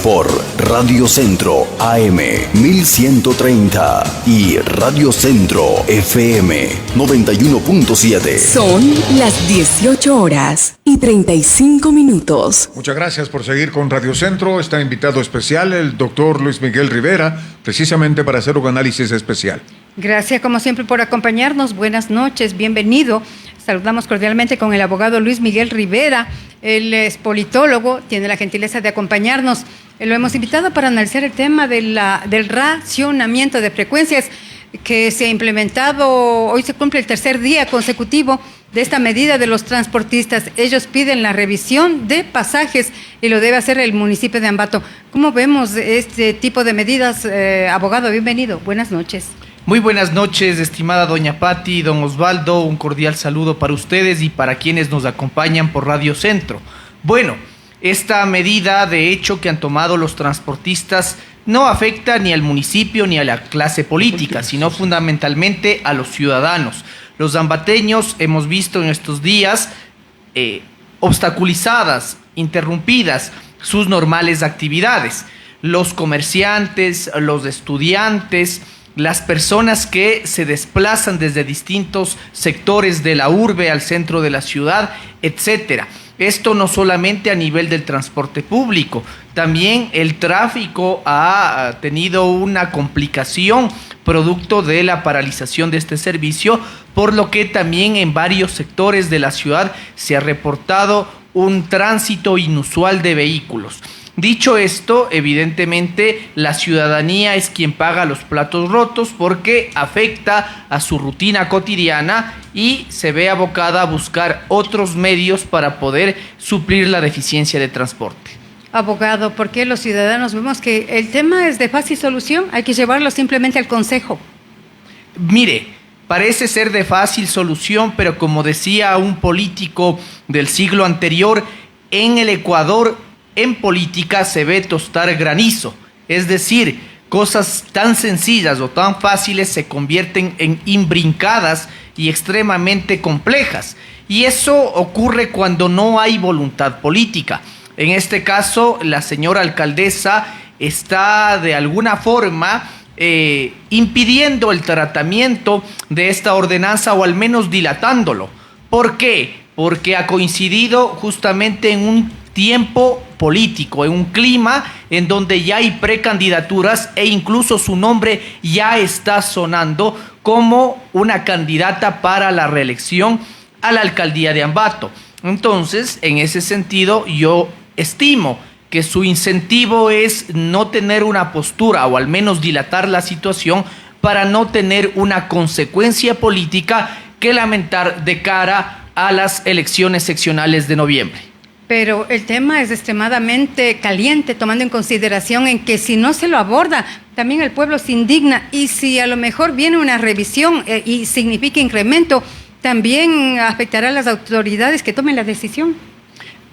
por Radio Centro AM 1130 y Radio Centro FM 91.7. Son las 18 horas y 35 minutos. Muchas gracias por seguir con Radio Centro. Está invitado especial el doctor Luis Miguel Rivera, precisamente para hacer un análisis especial. Gracias, como siempre, por acompañarnos. Buenas noches, bienvenido. Saludamos cordialmente con el abogado Luis Miguel Rivera. Él es politólogo, tiene la gentileza de acompañarnos. Lo hemos invitado para analizar el tema del racionamiento de frecuencias que se ha implementado. Hoy se cumple el tercer día consecutivo de esta medida de los transportistas. Ellos piden la revisión de pasajes y lo debe hacer el municipio de Ambato. ¿Cómo vemos este tipo de medidas, abogado? Bienvenido. Buenas noches. Muy buenas noches, estimada doña Patti, don Osvaldo, un cordial saludo para ustedes y para quienes nos acompañan por Radio Centro. Bueno, esta medida de hecho que han tomado los transportistas no afecta ni al municipio ni a la clase política, sino fundamentalmente a los ciudadanos. Los ambateños hemos visto en estos días obstaculizadas, interrumpidas sus normales actividades. Los comerciantes, los estudiantes, las personas que se desplazan desde distintos sectores de la urbe al centro de la ciudad, etcétera. Esto no solamente a nivel del transporte público, también el tráfico ha tenido una complicación producto de la paralización de este servicio, por lo que también en varios sectores de la ciudad se ha reportado un tránsito inusual de vehículos. Dicho esto, evidentemente la ciudadanía es quien paga los platos rotos porque afecta a su rutina cotidiana y se ve abocada a buscar otros medios para poder suplir la deficiencia de transporte. Abogado, ¿por qué los ciudadanos vemos que el tema es de fácil solución? Hay que llevarlo simplemente al Consejo. Mire, parece ser de fácil solución, pero como decía un político del siglo anterior, en el Ecuador en política se ve tostar granizo, es decir, cosas tan sencillas o tan fáciles se convierten en imbrincadas y extremadamente complejas. Y eso ocurre cuando no hay voluntad política. En este caso, la señora alcaldesa está de alguna forma impidiendo el tratamiento de esta ordenanza o al menos dilatándolo. ¿Por qué? Porque ha coincidido justamente en un tiempo político, en un clima en donde ya hay precandidaturas e incluso su nombre ya está sonando como una candidata para la reelección a la alcaldía de Ambato. Entonces, en ese sentido, yo estimo que su incentivo es no tener una postura o al menos dilatar la situación para no tener una consecuencia política que lamentar de cara a las elecciones seccionales de noviembre. Pero el tema es extremadamente caliente, tomando en consideración en que si no se lo aborda, también el pueblo se indigna, y si a lo mejor viene una revisión y significa incremento, también afectará a las autoridades que tomen la decisión.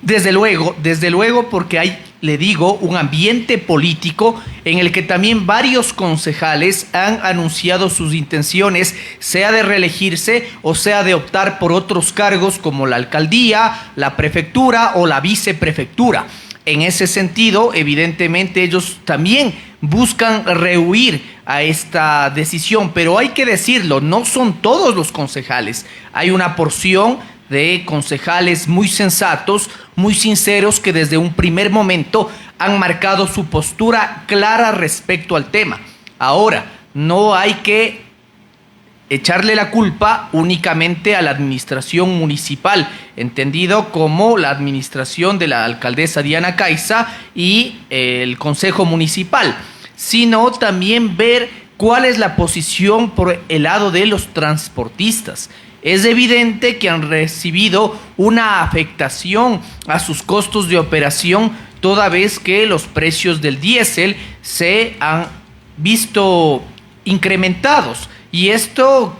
Desde luego, porque hay, le digo, un ambiente político en el que también varios concejales han anunciado sus intenciones, sea de reelegirse o sea de optar por otros cargos como la alcaldía, la prefectura o la viceprefectura. En ese sentido, evidentemente, ellos también buscan rehuir a esta decisión, pero hay que decirlo, no son todos los concejales. Hay una porción de concejales muy sensatos, muy sinceros, que desde un primer momento han marcado su postura clara respecto al tema. Ahora, no hay que echarle la culpa únicamente a la administración municipal, entendido como la administración de la alcaldesa Diana Caiza y el consejo municipal, sino también ver cuál es la posición por el lado de los transportistas. Es evidente que han recibido una afectación a sus costos de operación, toda vez que los precios del diésel se han visto incrementados, y esto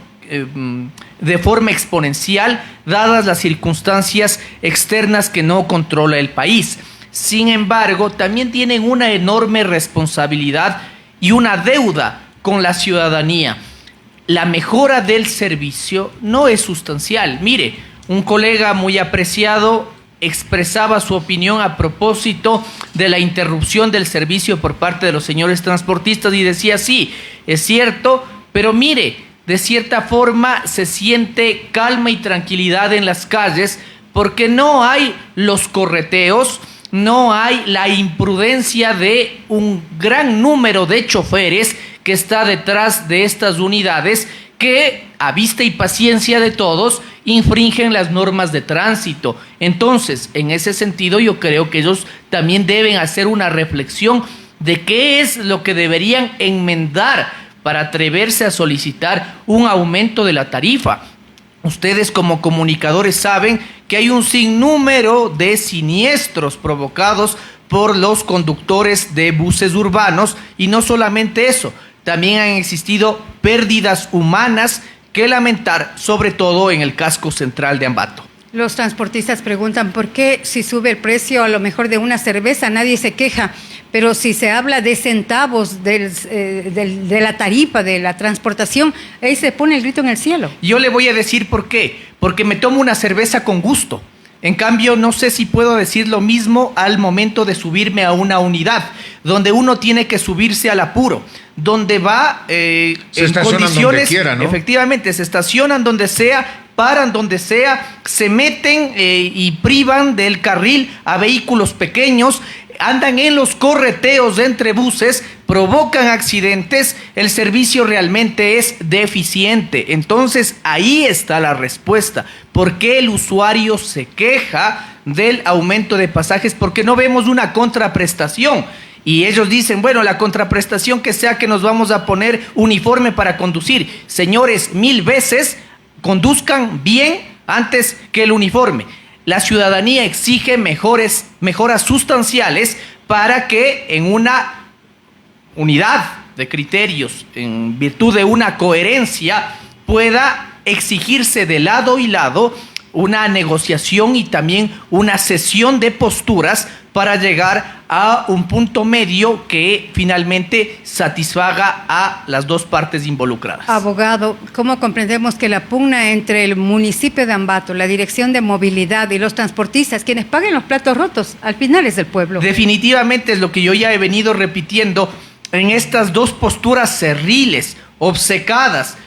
de forma exponencial, dadas las circunstancias externas que no controla el país. Sin embargo, también tienen una enorme responsabilidad y una deuda con la ciudadanía. La mejora del servicio no es sustancial. Mire, un colega muy apreciado expresaba su opinión a propósito de la interrupción del servicio por parte de los señores transportistas y decía, sí, es cierto, pero mire, de cierta forma se siente calma y tranquilidad en las calles porque no hay los correteos, no hay la imprudencia de un gran número de choferes que está detrás de estas unidades que, a vista y paciencia de todos, infringen las normas de tránsito. Entonces, en ese sentido, yo creo que ellos también deben hacer una reflexión de qué es lo que deberían enmendar para atreverse a solicitar un aumento de la tarifa. Ustedes como comunicadores saben que hay un sinnúmero de siniestros provocados por los conductores de buses urbanos y no solamente eso, también han existido pérdidas humanas que lamentar, sobre todo en el casco central de Ambato. Los transportistas preguntan por qué si sube el precio a lo mejor de una cerveza nadie se queja, pero si se habla de centavos de la tarifa, de la transportación, ahí se pone el grito en el cielo. Yo le voy a decir por qué, porque me tomo una cerveza con gusto. En cambio, no sé si puedo decir lo mismo al momento de subirme a una unidad, donde uno tiene que subirse al apuro, donde va en condiciones, donde quiera, ¿no? Efectivamente, se estacionan donde sea, paran donde sea, se meten y privan del carril a vehículos pequeños, andan en los correteos entre buses, provocan accidentes, el servicio realmente es deficiente. Entonces ahí está la respuesta. ¿Por qué el usuario se queja del aumento de pasajes? Porque no vemos una contraprestación. Y ellos dicen, bueno, la contraprestación que sea que nos vamos a poner uniforme para conducir. Señores, 1000 veces conduzcan bien antes que el uniforme. La ciudadanía exige mejoras sustanciales para que en una unidad de criterios, en virtud de una coherencia, pueda exigirse de lado y lado una negociación y también una cesión de posturas para llegar a un punto medio que finalmente satisfaga a las dos partes involucradas. Abogado, ¿cómo comprendemos que la pugna entre el municipio de Ambato, la Dirección de Movilidad y los transportistas, quienes paguen los platos rotos, al final es del pueblo? Definitivamente es lo que yo ya he venido repitiendo en estas dos posturas cerriles, obcecadas.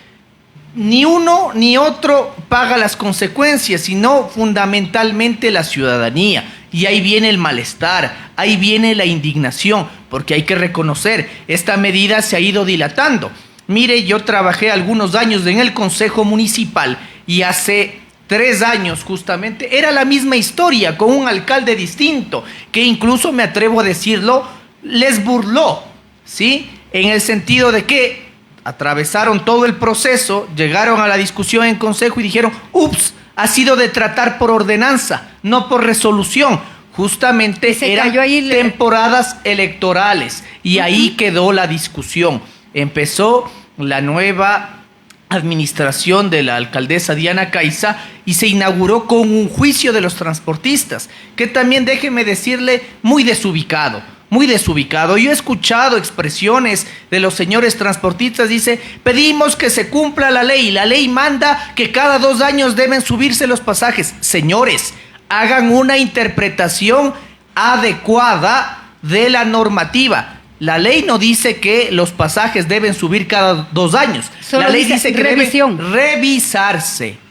Ni uno ni otro paga las consecuencias, sino fundamentalmente la ciudadanía. Y ahí viene el malestar, ahí viene la indignación, porque hay que reconocer, esta medida se ha ido dilatando. Mire, yo trabajé algunos años en el Consejo Municipal y hace 3 años justamente era la misma historia con un alcalde distinto, que incluso me atrevo a decirlo, les burló, ¿sí? En el sentido de que atravesaron todo el proceso, llegaron a la discusión en consejo y dijeron, ups, ha sido de tratar por ordenanza, no por resolución. Justamente eran temporadas electorales y ahí quedó la discusión. Empezó la nueva administración de la alcaldesa Diana Caiza y se inauguró con un juicio de los transportistas, que también, déjeme decirle, muy desubicado. Muy desubicado. Yo he escuchado expresiones de los señores transportistas, dice, pedimos que se cumpla la ley manda que cada 2 años deben subirse los pasajes. Señores, hagan una interpretación adecuada de la normativa. La ley no dice que los pasajes deben subir cada 2 años. Solo la ley dice que revisión. deben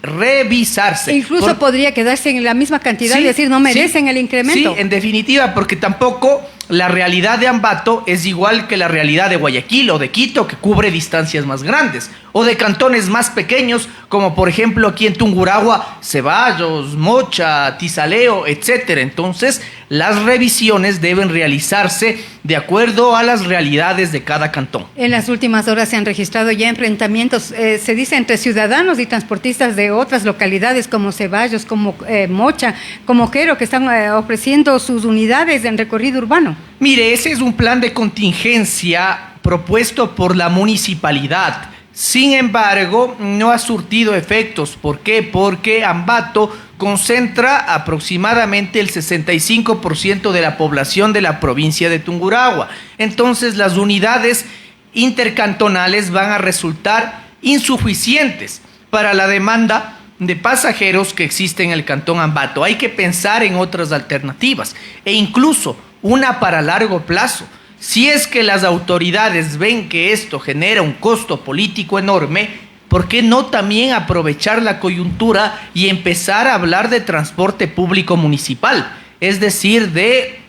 revisarse. Incluso podría quedarse en la misma cantidad y decir no merecen el incremento. Sí, en definitiva, porque tampoco la realidad de Ambato es igual que la realidad de Guayaquil o de Quito, que cubre distancias más grandes, o de cantones más pequeños, como por ejemplo aquí en Tungurahua, Ceballos, Mocha, Tizaleo, etcétera. Entonces, las revisiones deben realizarse de acuerdo a las realidades de cada cantón. En las últimas horas se han registrado ya enfrentamientos, se dice, entre ciudadanos y transportistas de otras localidades como Ceballos, como Mocha, como Quero, que están ofreciendo sus unidades en recorrido urbano. Mire, ese es un plan de contingencia propuesto por la municipalidad. Sin embargo, no ha surtido efectos. ¿Por qué? Porque Ambato concentra aproximadamente el 65% de la población de la provincia de Tungurahua. Entonces, las unidades intercantonales van a resultar insuficientes para la demanda de pasajeros que existe en el Cantón Ambato. Hay que pensar en otras alternativas e incluso una para largo plazo. Si es que las autoridades ven que esto genera un costo político enorme, ¿por qué no también aprovechar la coyuntura y empezar a hablar de transporte público municipal? Es decir, de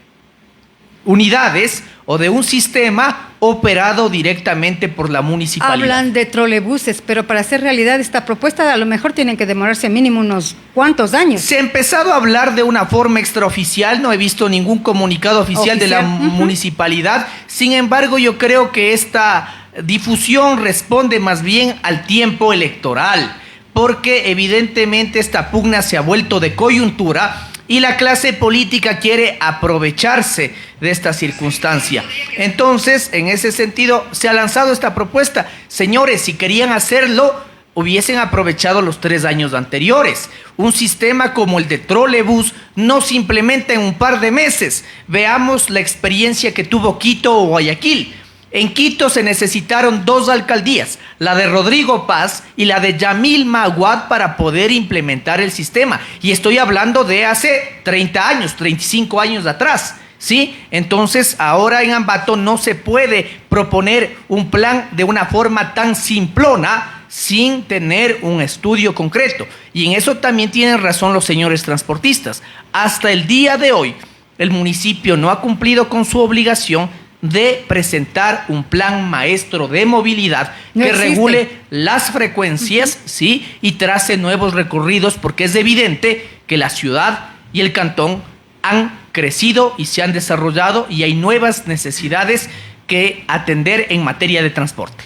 unidades o de un sistema operado directamente por la municipalidad. Hablan de trolebuses, pero para hacer realidad esta propuesta a lo mejor tienen que demorarse mínimo unos cuantos años. Se ha empezado a hablar de una forma extraoficial, no he visto ningún comunicado oficial de la municipalidad. Sin embargo, yo creo que esta difusión responde más bien al tiempo electoral, porque evidentemente esta pugna se ha vuelto de coyuntura y la clase política quiere aprovecharse de esta circunstancia. Entonces, en ese sentido, se ha lanzado esta propuesta. Señores, si querían hacerlo, hubiesen aprovechado los 3 años anteriores. Un sistema como el de trolebús no se implementa en un par de meses. Veamos la experiencia que tuvo Quito o Guayaquil. En Quito se necesitaron 2 alcaldías, la de Rodrigo Paz y la de Yamil Maguad, para poder implementar el sistema. Y estoy hablando de hace 30 años, 35 años atrás, ¿sí? Entonces, ahora en Ambato no se puede proponer un plan de una forma tan simplona sin tener un estudio concreto. Y en eso también tienen razón los señores transportistas. Hasta el día de hoy, el municipio no ha cumplido con su obligación de presentar un plan maestro de movilidad que regule las frecuencias, ¿sí? Y trace nuevos recorridos, porque es evidente que la ciudad y el cantón han crecido y se han desarrollado y hay nuevas necesidades que atender en materia de transporte.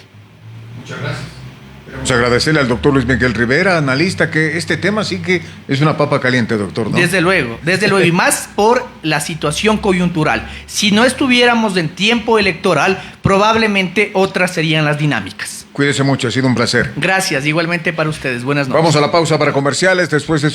Muchas gracias. Queremos agradecerle al doctor Luis Miguel Rivera, analista, que este tema sí que es una papa caliente, doctor, ¿no? Desde luego, y más por la situación coyuntural. Si no estuviéramos en tiempo electoral, probablemente otras serían las dinámicas. Cuídese mucho, ha sido un placer. Gracias, igualmente para ustedes. Buenas noches. Vamos a la pausa para comerciales, después de